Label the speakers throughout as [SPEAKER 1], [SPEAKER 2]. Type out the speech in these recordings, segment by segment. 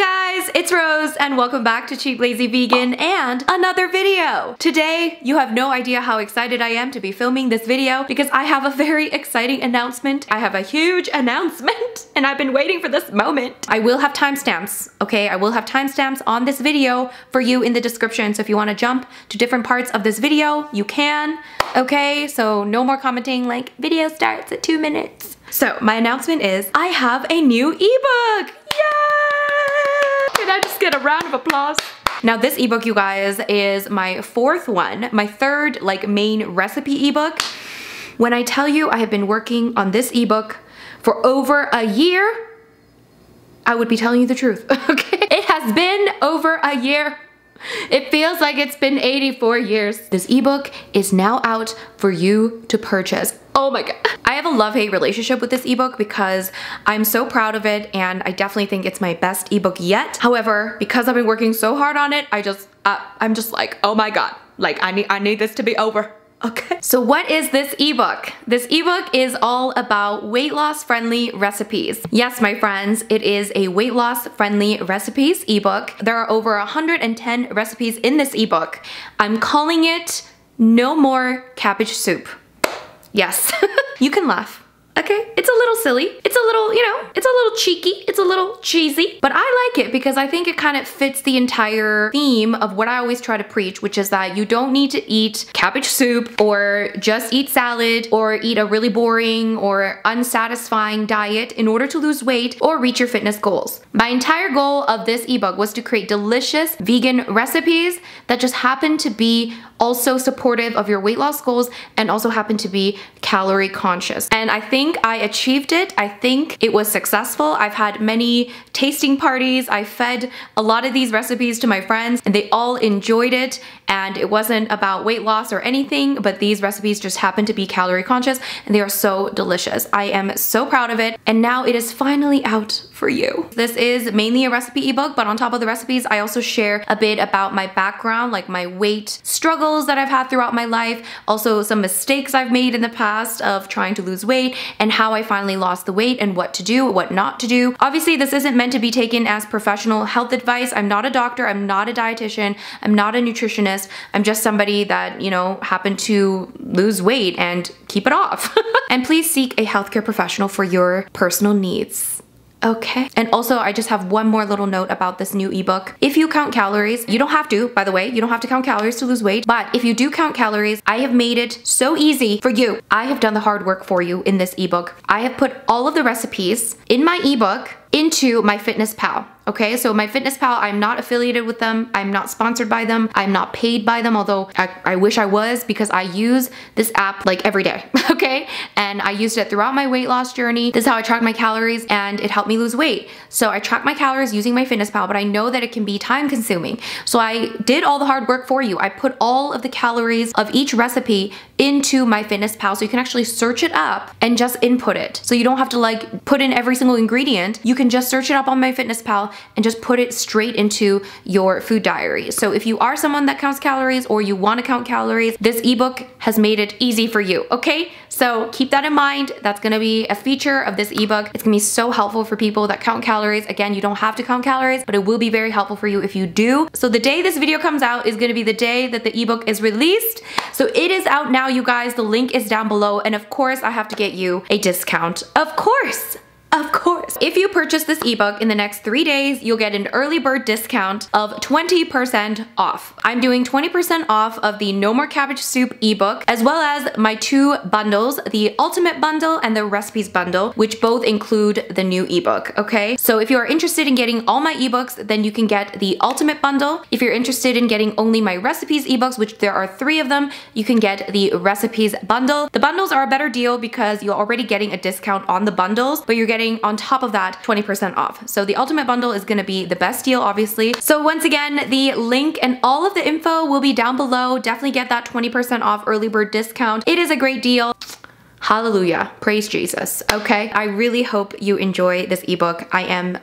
[SPEAKER 1] guys, it's Rose and welcome back to Cheap Lazy Vegan and another video. Today, you have no idea how excited I am to be filming this video because I have a very exciting announcement. I have a huge announcement and I've been waiting for this moment. I will have timestamps, okay? I will have timestamps on this video for you in the description. So if you want to jump to different parts of this video, you can, okay? So no more commenting like video starts at 2 minutes. So my announcement is I have a new ebook. Yay! Can I just get a round of applause? Now this ebook, you guys, is my fourth one, my third like main recipe ebook. When I tell you I have been working on this ebook for over a year, I would be telling you the truth, okay? It has been over a year. It feels like it's been 84 years. This ebook is now out for you to purchase. Oh my god. I have a love-hate relationship with this ebook because I'm so proud of it and I definitely think it's my best ebook yet. However, because I've been working so hard on it, I'm just like, oh my god, like I need this to be over. Okay. So what is this ebook? This ebook is all about weight loss friendly recipes. Yes, my friends, it is a weight loss friendly recipes ebook. There are over 110 recipes in this ebook. I'm calling it No More Cabbage Soup. Yes, you can laugh. Okay, it's a little silly. It's a little, you know, it's a little cheeky. It's a little cheesy, but I like it because I think it kind of fits the entire theme of what I always try to preach, which is that you don't need to eat cabbage soup or just eat salad or eat a really boring or unsatisfying diet in order to lose weight or reach your fitness goals. My entire goal of this ebook was to create delicious vegan recipes that just happen to be also supportive of your weight loss goals and also happen to be calorie conscious. And I think I achieved it. I think it was successful. I've had many tasting parties. I fed a lot of these recipes to my friends and they all enjoyed it. And it wasn't about weight loss or anything, but these recipes just happen to be calorie conscious and they are so delicious. I am so proud of it. And now it is finally out for you. This is mainly a recipe ebook, but on top of the recipes, I also share a bit about my background, like my weight struggles that I've had throughout my life, also some mistakes I've made in the past of trying to lose weight and how I finally lost the weight and what to do, what not to do. Obviously, this isn't meant to be taken as professional health advice. I'm not a doctor, I'm not a dietitian, I'm not a nutritionist. I'm just somebody that, you know, happened to lose weight and keep it off. And please seek a healthcare professional for your personal needs. Okay. And also, I just have one more little note about this new ebook. If you count calories, you don't have to, by the way, you don't have to count calories to lose weight, but if you do count calories, I have made it so easy for you. I have done the hard work for you in this ebook. I have put all of the recipes in my ebook into MyFitnessPal. Okay, so MyFitnessPal, I'm not affiliated with them. I'm not sponsored by them. I'm not paid by them, although I wish I was because I use this app like every day, okay? And I used it throughout my weight loss journey. This is how I track my calories and it helped me lose weight. So I track my calories using MyFitnessPal, but I know that it can be time consuming. So I did all the hard work for you. I put all of the calories of each recipe into MyFitnessPal so you can actually search it up and just input it. So you don't have to like put in every single ingredient. You can just search it up on MyFitnessPal and just put it straight into your food diary. So if you are someone that counts calories or you want to count calories, this ebook has made it easy for you, okay? So keep that in mind. That's gonna be a feature of this ebook. It's gonna be so helpful for people that count calories. Again, you don't have to count calories, but it will be very helpful for you if you do. So the day this video comes out is gonna be the day that the ebook is released. So it is out now, you guys. The link is down below. And of course, I have to get you a discount. Of course. Of course. If you purchase this ebook in the next 3 days, you'll get an early bird discount of 20% off. I'm doing 20% off of the No More Cabbage Soup ebook, as well as my 2 bundles, the Ultimate Bundle and the Recipes Bundle, which both include the new ebook, okay? So if you are interested in getting all my ebooks, then you can get the Ultimate Bundle. If you're interested in getting only my recipes ebooks, which there are 3 of them, you can get the Recipes Bundle. The bundles are a better deal because you're already getting a discount on the bundles, but you're getting on top of that 20% off. So the Ultimate Bundle is gonna be the best deal, obviously. So once again, the link and all of the info will be down below. Definitely get that 20% off early bird discount. It is a great deal. Hallelujah. Praise Jesus. Okay. I really hope you enjoy this ebook. I am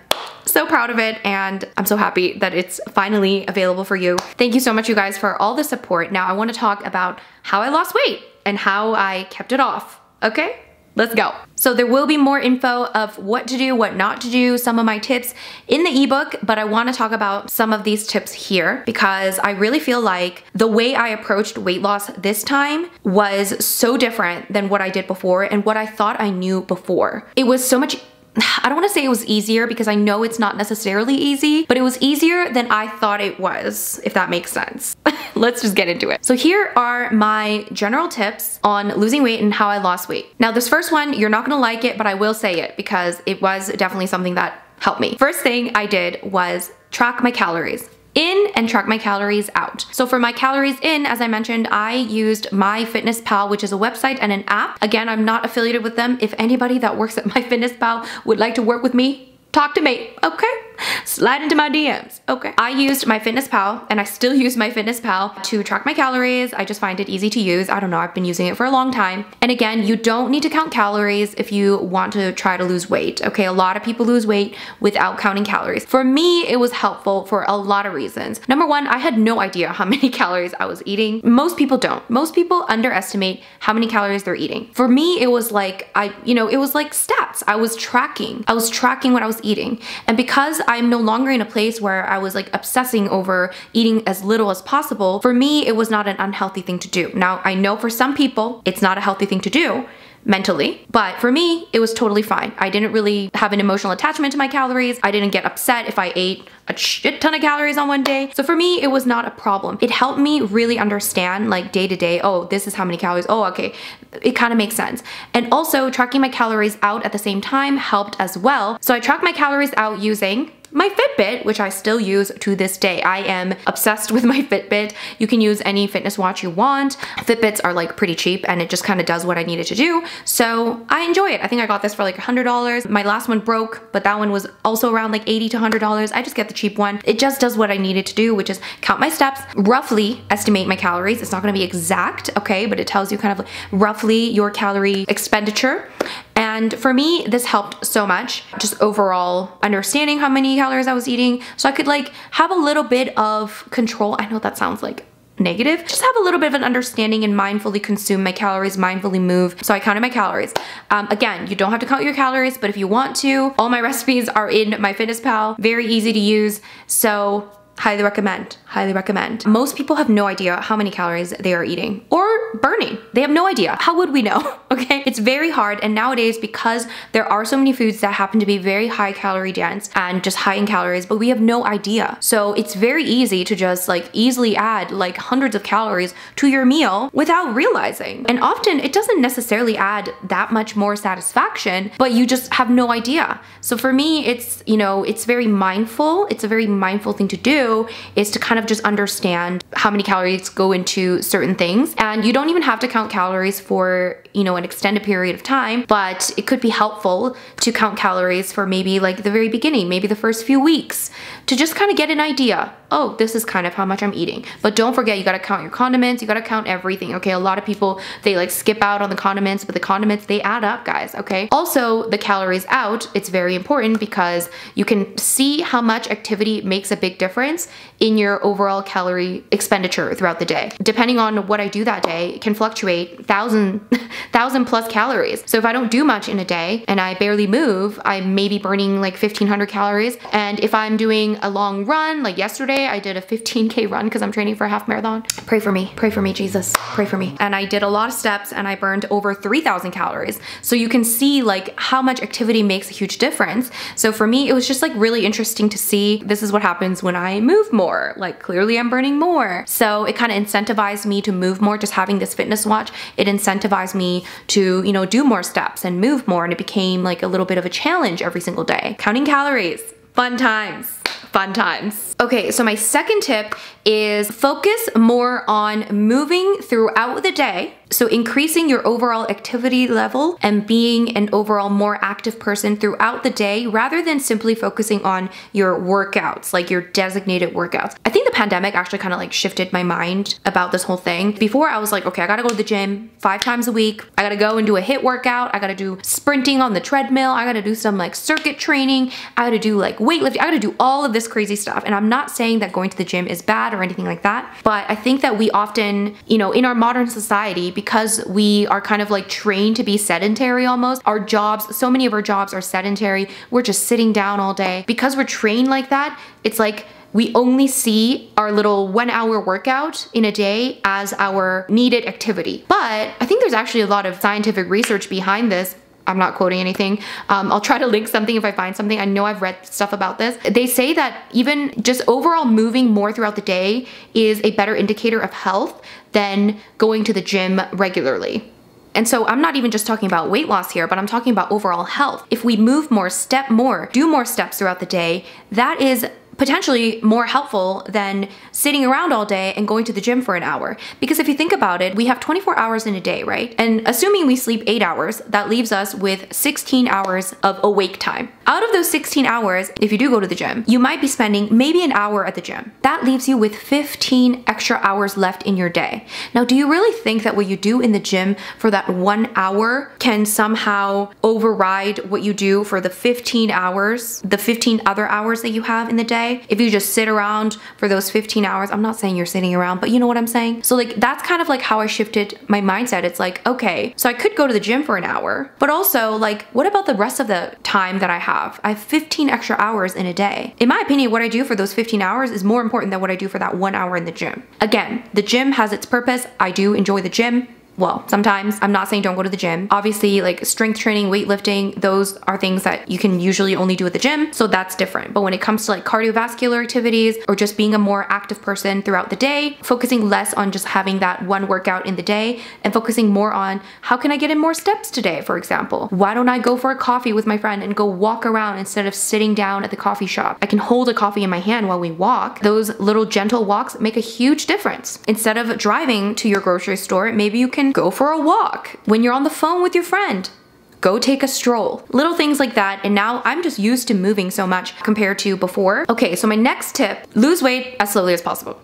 [SPEAKER 1] so proud of it and I'm so happy that it's finally available for you. Thank you so much, you guys, for all the support. Now I want to talk about how I lost weight and how I kept it off. Okay? let's go. So there will be more info of what to do, what not to do, some of my tips in the ebook, but I want to talk about some of these tips here because I really feel like the way I approached weight loss this time was so different than what I did before and what I thought I knew before. It was so much, I don't want to say it was easier because I know it's not necessarily easy, but it was easier than I thought it was, if that makes sense. Let's just get into it. So here are my general tips on losing weight and how I lost weight. Now this first one, you're not gonna like it, but I will say it because it was definitely something that helped me. First thing I did was track my calories in and track my calories out. So for my calories in, as I mentioned, I used MyFitnessPal, which is a website and an app. Again, I'm not affiliated with them. If anybody that works at MyFitnessPal would like to work with me, talk to me, okay? Slide into my DMs, okay? I used MyFitnessPal and I still use MyFitnessPal to track my calories. I just find it easy to use. I don't know, I've been using it for a long time. And again, you don't need to count calories if you want to try to lose weight, okay? A lot of people lose weight without counting calories. For me, it was helpful for a lot of reasons. Number one, I had no idea how many calories I was eating. Most people don't. Most people underestimate how many calories they're eating. For me, it was like, it was like stats. I was tracking what I was eating. And because I'm no longer in a place where I was like obsessing over eating as little as possible, for me, it was not an unhealthy thing to do. Now, I know for some people, it's not a healthy thing to do mentally, but for me, it was totally fine. I didn't really have an emotional attachment to my calories. I didn't get upset if I ate a shit ton of calories on one day. So for me, it was not a problem. It helped me really understand like day to day, oh, this is how many calories. Oh, okay. It kind of makes sense. And also tracking my calories out at the same time helped as well. So I tracked my calories out using my Fitbit, which I still use to this day. I am obsessed with my Fitbit. You can use any fitness watch you want. Fitbits are like pretty cheap and it just kind of does what I needed to do. So I enjoy it. I think I got this for like $100. My last one broke, but that one was also around like $80 to $100. I just get the cheap one. It just does what I needed to do, which is count my steps, roughly estimate my calories. It's not gonna be exact, okay, but it tells you kind of like roughly your calorie expenditure. And for me, this helped so much, just overall understanding how many calories I was eating. So I could like have a little bit of control. I know that sounds like negative. Just have a little bit of an understanding and mindfully consume my calories, mindfully move. So I counted my calories. Again, you don't have to count your calories, but if you want to, all my recipes are in MyFitnessPal. Very easy to use. So highly recommend, highly recommend. Most people have no idea how many calories they are eating or burning. They have no idea. How would we know? Okay, it's very hard. And nowadays, because there are so many foods that happen to be very high calorie dense and just high in calories, but we have no idea. So it's very easy to just like easily add like hundreds of calories to your meal without realizing. And often it doesn't necessarily add that much more satisfaction, but you just have no idea. So for me, it's, it's very mindful. It's a very mindful thing to do, is to kind of just understand how many calories go into certain things. And you don't even have to count calories for, an extended period of time, but it could be helpful to count calories for maybe like the very beginning, maybe the first few weeks, to just kind of get an idea. Oh, this is kind of how much I'm eating. But don't forget, you gotta count your condiments, you gotta count everything, okay? A lot of people, they like skip out on the condiments, but the condiments, they add up, guys, okay? Also, the calories out, it's very important because you can see how much activity makes a big difference in your overall calorie expenditure throughout the day. Depending on what I do that day, it can fluctuate 1,000 plus calories. So if I don't do much in a day and I barely move, I may be burning like 1,500 calories. And if I'm doing a long run, like yesterday, I did a 15K run because I'm training for a half marathon. Pray for me, Jesus, pray for me. And I did a lot of steps and I burned over 3,000 calories. So you can see like how much activity makes a huge difference. So for me, it was just like really interesting to see this is what happens when I move more. Like clearly I'm burning more. So it kind of incentivized me to move more. Just having this fitness watch, it incentivized me to, do more steps and move more. And it became like a little bit of a challenge every single day. Counting calories, fun times. Fun times. Okay, so my second tip is focus more on moving throughout the day. So increasing your overall activity level and being an overall more active person throughout the day rather than simply focusing on your workouts, like your designated workouts. I think the pandemic actually kind of like shifted my mind about this whole thing. Before I was like, okay, I gotta go to the gym 5 times a week. I gotta go and do a HIIT workout. I gotta do sprinting on the treadmill. I gotta do some like circuit training. I gotta do like weightlifting. I gotta do all of this crazy stuff. And I'm not saying that going to the gym is bad or anything like that, but I think that we often, in our modern society, because we are kind of like trained to be sedentary almost. Our jobs, so many of our jobs are sedentary. We're just sitting down all day. Because we're trained like that, it's like we only see our little 1 hour workout in a day as our needed activity. But I think there's actually a lot of scientific research behind this. I'm not quoting anything. I'll try to link something if I find something. I know I've read stuff about this. They say that even just overall moving more throughout the day is a better indicator of health than going to the gym regularly. And so I'm not even just talking about weight loss here, but I'm talking about overall health. If we move more, step more, do more steps throughout the day, that is potentially more helpful than sitting around all day and going to the gym for an hour. Because if you think about it, we have 24 hours in a day, right? And assuming we sleep 8 hours, that leaves us with 16 hours of awake time. Out of those 16 hours, if you do go to the gym, you might be spending maybe an hour at the gym. That leaves you with 15 extra hours left in your day. Now, do you really think that what you do in the gym for that 1 hour can somehow override what you do for the 15 hours, the 15 other hours that you have in the day? If you just sit around for those 15 hours, I'm not saying you're sitting around, but you know what I'm saying? So like, that's kind of like how I shifted my mindset. It's like, okay, so I could go to the gym for an hour, but also like, what about the rest of the time that I have? I have 15 extra hours in a day. In my opinion, what I do for those 15 hours is more important than what I do for that 1 hour in the gym. Again, the gym has its purpose. I do enjoy the gym. Well, sometimes. I'm not saying don't go to the gym. Obviously, like strength training, weightlifting, those are things that you can usually only do at the gym, so that's different. But when it comes to like cardiovascular activities or just being a more active person throughout the day, focusing less on just having that one workout in the day and focusing more on how can I get in more steps today, for example? Why don't I go for a coffee with my friend and go walk around instead of sitting down at the coffee shop? I can hold a coffee in my hand while we walk. Those little gentle walks make a huge difference. Instead of driving to your grocery store, maybe you can go for a walk. When you're on the phone with your friend, go take a stroll. Little things like that, and now I'm just used to moving so much compared to before. Okay, so my next tip, lose weight as slowly as possible.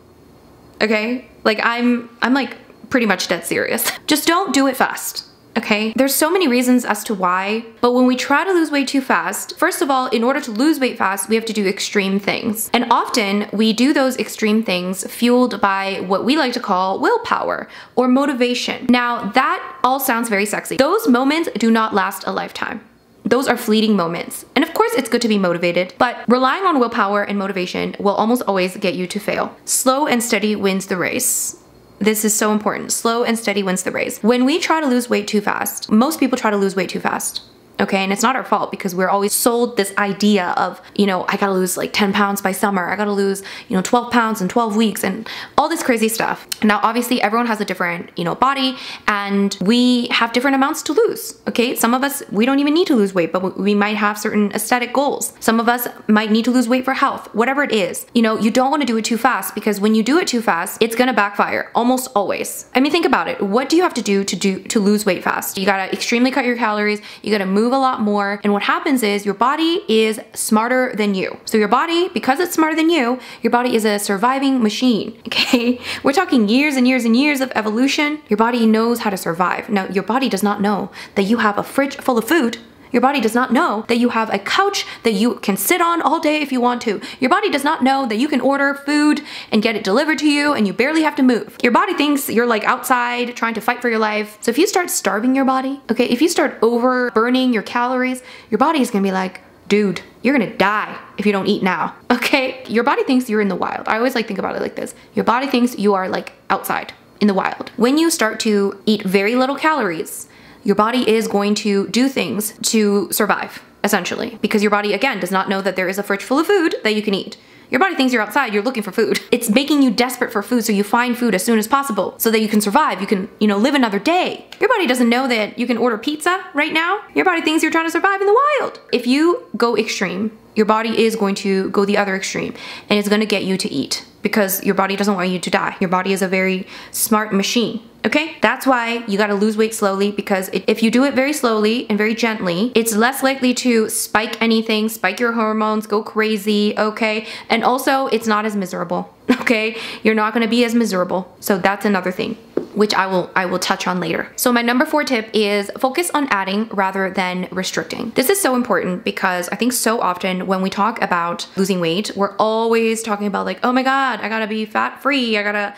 [SPEAKER 1] Okay? Like I'm like pretty much dead serious. Just don't do it fast. Okay, there's so many reasons as to why, but when we try to lose weight too fast, first of all, in order to lose weight fast, we have to do extreme things. And often we do those extreme things fueled by what we like to call willpower or motivation. Now, that all sounds very sexy. Those moments do not last a lifetime. Those are fleeting moments. And of course, it's good to be motivated, but relying on willpower and motivation will almost always get you to fail. Slow and steady wins the race. This is so important. Slow and steady wins the race. When we try to lose weight too fast, most people try to lose weight too fast. Okay, and it's not our fault because we're always sold this idea of, you know, I gotta lose like 10 pounds by summer. I gotta lose, 12 pounds in 12 weeks and all this crazy stuff. Now, obviously everyone has a different, body and we have different amounts to lose. Okay, some of us, we don't even need to lose weight, but we might have certain aesthetic goals. Some of us might need to lose weight for health, whatever it is. You don't want to do it too fast because when you do it too fast, it's gonna backfire almost always. I mean, think about it. What do you have to do to lose weight fast? You gotta extremely cut your calories. You gotta move a lot more. And what happens is your body is smarter than you. So your body, because it's smarter than you, your body is a surviving machine. Okay. We're talking years and years and years of evolution. Your body knows how to survive. Now, your body does not know that you have a fridge full of food. Your body does not know that you have a couch that you can sit on all day if you want to. Your body does not know that you can order food and get it delivered to you and you barely have to move. Your body thinks you're like outside trying to fight for your life. So if you start starving your body, okay, if you start over burning your calories, your body is gonna be like, dude, you're gonna die if you don't eat now, okay? Your body thinks you're in the wild. I always think about it like this. Your body thinks you are like outside in the wild. When you start to eat very little calories, your body is going to do things to survive, essentially, because your body, again, does not know that there is a fridge full of food that you can eat. Your body thinks you're outside, you're looking for food. It's making you desperate for food, so you find food as soon as possible so that you can survive, you can, live another day. Your body doesn't know that you can order pizza right now. Your body thinks you're trying to survive in the wild. If you go extreme, your body is going to go the other extreme, and it's gonna get you to eat because your body doesn't want you to die. Your body is a very smart machine. Okay, that's why you gotta lose weight slowly, because if you do it very slowly and very gently, it's less likely to spike anything, spike your hormones, go crazy, okay? And also, it's not as miserable, okay? You're not gonna be as miserable. So that's another thing. which I will touch on later. So my number 4 tip is focus on adding rather than restricting. This is so important because I think so often when we talk about losing weight, we're always talking about like, oh my God, I gotta be fat free. I gotta,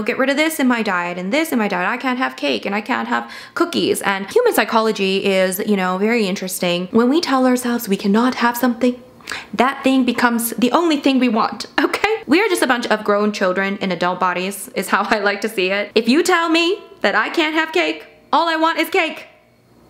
[SPEAKER 1] get rid of this in my diet and this in my diet. I can't have cake and I can't have cookies. And human psychology is, very interesting. When we tell ourselves we cannot have something, that thing becomes the only thing we want, okay? We are just a bunch of grown children in adult bodies, is how I like to see it. If you tell me that I can't have cake, all I want is cake,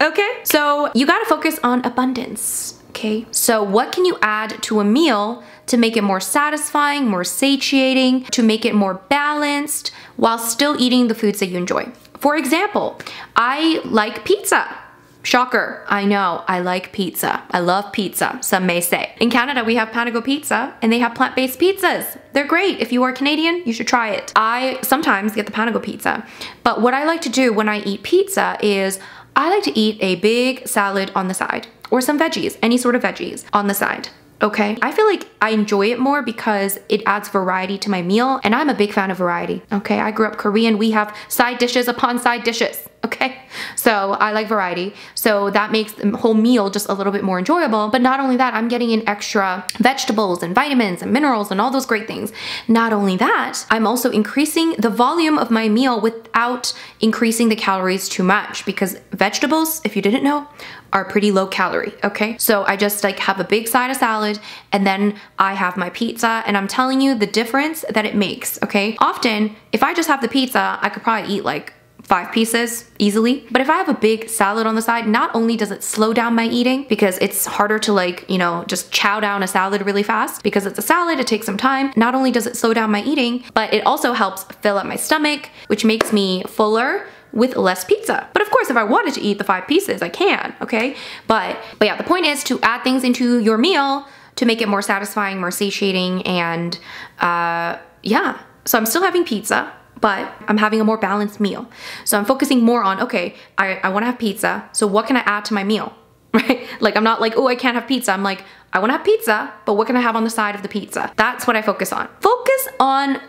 [SPEAKER 1] okay? So you gotta focus on abundance, okay? So what can you add to a meal to make it more satisfying, more satiating, to make it more balanced, while still eating the foods that you enjoy? For example, I like pizza. Shocker, I know, I like pizza. I love pizza, some may say. In Canada, we have Panago Pizza, and they have plant-based pizzas. They're great. If you are Canadian, you should try it. I sometimes get the Panago Pizza, but what I like to do when I eat pizza is I like to eat a big salad on the side, or some veggies, any sort of veggies on the side. Okay, I feel like I enjoy it more because it adds variety to my meal, and I'm a big fan of variety. Okay, I grew up Korean. We have side dishes upon side dishes. Okay, so I like variety. So that makes the whole meal just a little bit more enjoyable. But not only that, I'm getting in extra vegetables and vitamins and minerals and all those great things. Not only that, I'm also increasing the volume of my meal without increasing the calories too much, because vegetables, if you didn't know, are pretty low calorie, okay? So I just like have a big side of salad and then I have my pizza, and I'm telling you the difference that it makes, okay? Often, if I just have the pizza, I could probably eat like 5 pieces easily. But if I have a big salad on the side, not only does it slow down my eating, because it's harder to like, just chow down a salad really fast because it's a salad, it takes some time. Not only does it slow down my eating, but it also helps fill up my stomach, which makes me fuller with less pizza. But of course, if I wanted to eat the 5 pieces, I can, okay? But yeah, the point is to add things into your meal to make it more satisfying, more satiating, and yeah. So I'm still having pizza, but I'm having a more balanced meal. So I'm focusing more on, okay, I wanna have pizza, so what can I add to my meal, right? Like I'm not like, oh, I can't have pizza. I'm like, I wanna have pizza, but what can I have on the side of the pizza? That's what I focus on. Focus on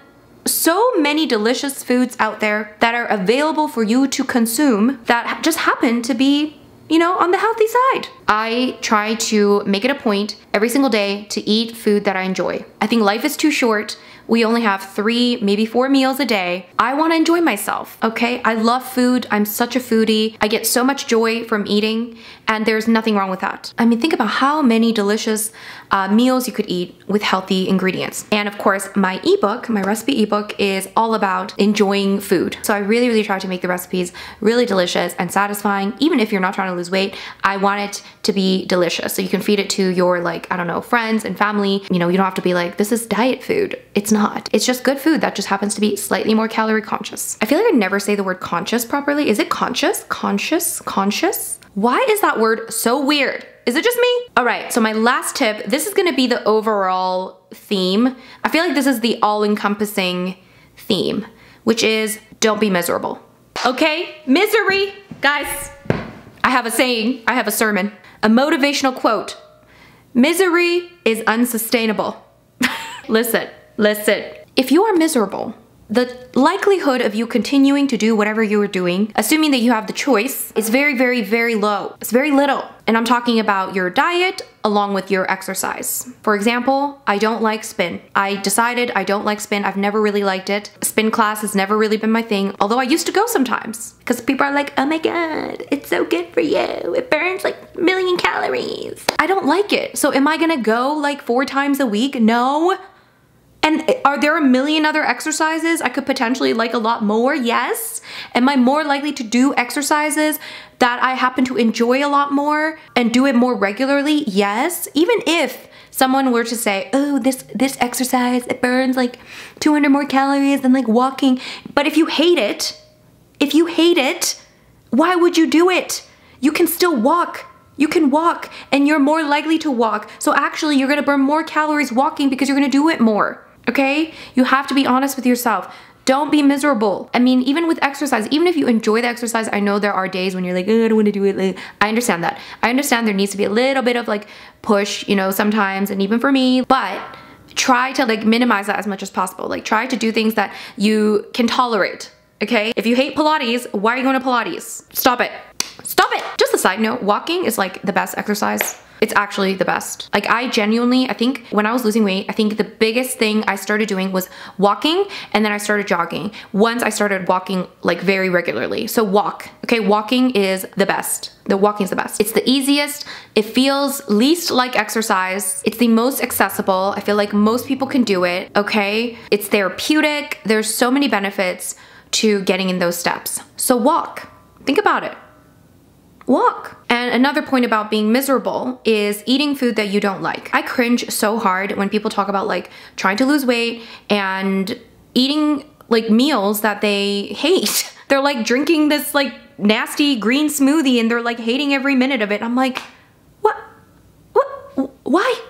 [SPEAKER 1] so many delicious foods out there that are available for you to consume that just happen to be, on the healthy side. I try to make it a point every single day to eat food that I enjoy. I think life is too short. We only have 3, maybe 4 meals a day. I want to enjoy myself, okay? I love food. I'm such a foodie. I get so much joy from eating, and there's nothing wrong with that. I mean, think about how many delicious meals you could eat with healthy ingredients. And of course, my ebook, my recipe ebook, is all about enjoying food. So I really, really try to make the recipes really delicious and satisfying. Even if you're not trying to lose weight, I want it to be delicious. So you can feed it to your, like, I don't know, friends and family. You don't have to be like, this is diet food. It's not. It's just good food that just happens to be slightly more calorie conscious. I feel like I never say the word conscious properly. Is it conscious? Conscious? Conscious? Why is that word so weird? Is it just me? All right, so my last tip, this is gonna be the overall theme. I feel like this is the all-encompassing theme, which is don't be miserable. Okay, misery, guys. I have a saying, I have a sermon, a motivational quote. Misery is unsustainable. Listen. If you are miserable, the likelihood of you continuing to do whatever you are doing, assuming that you have the choice, is very, very, very low. It's very little. And I'm talking about your diet along with your exercise. For example, I don't like spin. I decided I don't like spin. I've never really liked it. Spin class has never really been my thing, although I used to go sometimes because people are like, oh my God, it's so good for you. It burns like 1 million calories. I don't like it. So am I gonna go like 4 times a week? No. And are there a million other exercises I could potentially like a lot more? Yes. Am I more likely to do exercises that I happen to enjoy a lot more and do it more regularly? Yes. Even if someone were to say, oh, this exercise, it burns like 200 more calories than like walking. But if you hate it, why would you do it? You can still walk. You can walk and you're more likely to walk. So actually you're gonna burn more calories walking because you're gonna do it more. Okay? You have to be honest with yourself. Don't be miserable. I mean, even with exercise, even if you enjoy the exercise, I know there are days when you're like, oh, I don't want to do it. I understand that. I understand there needs to be a little bit of like push, sometimes, and even for me, but try to like minimize that as much as possible. Like try to do things that you can tolerate. okay? If you hate Pilates, why are you going to Pilates? Stop it. Stop it. Just a side note, walking is like the best exercise. It's actually the best. Like I think when I was losing weight, I think the biggest thing I started doing was walking, and then I started jogging. Once I started walking like very regularly. So walk, okay? Walking is the best. The walking is the best. It's the easiest. It feels least like exercise. It's the most accessible. I feel like most people can do it, okay? It's therapeutic. There's so many benefits to getting in those steps. So walk. Think about it. Walk. And another point about being miserable is eating food that you don't like. I cringe so hard when people talk about like trying to lose weight and eating like meals that they hate. They're like drinking this like nasty green smoothie and they're like hating every minute of it. I'm like, what? Why?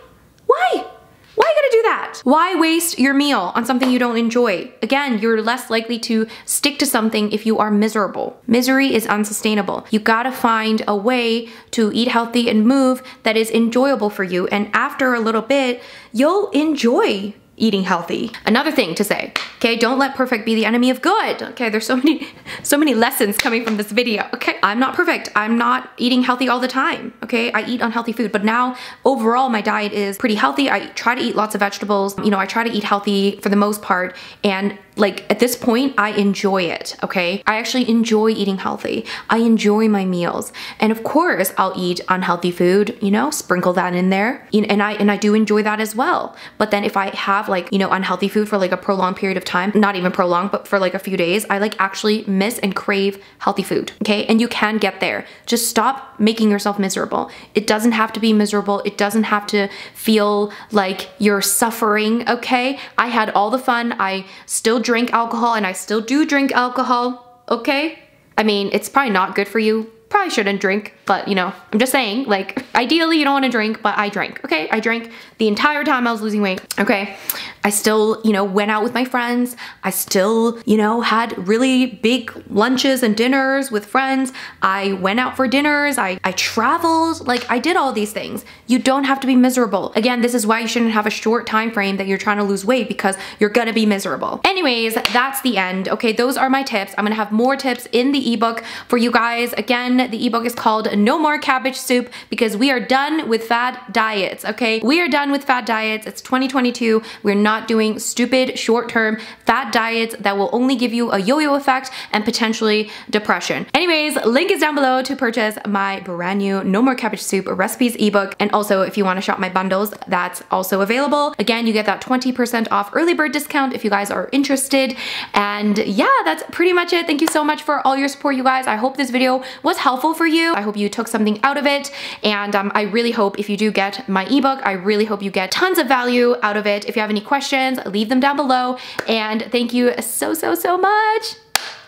[SPEAKER 1] Why are you gonna do that? Why waste your meal on something you don't enjoy? Again, you're less likely to stick to something if you are miserable. Misery is unsustainable. You gotta find a way to eat healthy and move that is enjoyable for you. And after a little bit, you'll enjoy eating healthy. Another thing to say, okay, don't let perfect be the enemy of good. Okay, there's so many lessons coming from this video. Okay, I'm not perfect. I'm not eating healthy all the time. Okay, I eat unhealthy food, but now overall my diet is pretty healthy. I try to eat lots of vegetables. You know, I try to eat healthy for the most part, and like at this point, I enjoy it, okay? I actually enjoy eating healthy. I enjoy my meals. And of course, I'll eat unhealthy food, you know, sprinkle that in there. And I do enjoy that as well. But then if I have like, you know, unhealthy food for like a prolonged period of time, not even prolonged, but for like a few days, I like actually miss and crave healthy food, okay? And you can get there. Just stop making yourself miserable. It doesn't have to be miserable. It doesn't have to feel like you're suffering, okay? I had all the fun. I still drink alcohol, and I still do drink alcohol, okay? I mean, it's probably not good for you. Probably shouldn't drink, but you know, I'm just saying, like, ideally you don't want to drink, but I drank, okay? I drank the entire time I was losing weight, okay? I still, you know, went out with my friends. I still, you know, had really big lunches and dinners with friends. I went out for dinners. I traveled, like I did all these things. You don't have to be miserable. Again, this is why you shouldn't have a short time frame that you're trying to lose weight, because you're gonna be miserable. Anyways, that's the end. Okay, those are my tips. I'm gonna have more tips in the ebook for you guys. Again, the ebook is called No More Cabbage Soup, because we are done with fad diets, okay? We are done with fad diets. It's 2022. We're not doing stupid short-term fad diets that will only give you a yo-yo effect and potentially depression. Anyways, link is down below to purchase my brand new No More Cabbage Soup recipes ebook. And also, if you want to shop my bundles, that's also available. Again, you get that 20% off early bird discount if you guys are interested. And yeah, that's pretty much it. Thank you so much for all your support, you guys. I hope this video was helpful for you. I hope you took something out of it. And I really hope if you do get my ebook, I really hope you get tons of value out of it. If you have any questions, leave them down below. And thank you so much.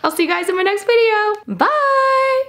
[SPEAKER 1] I'll see you guys in my next video. Bye.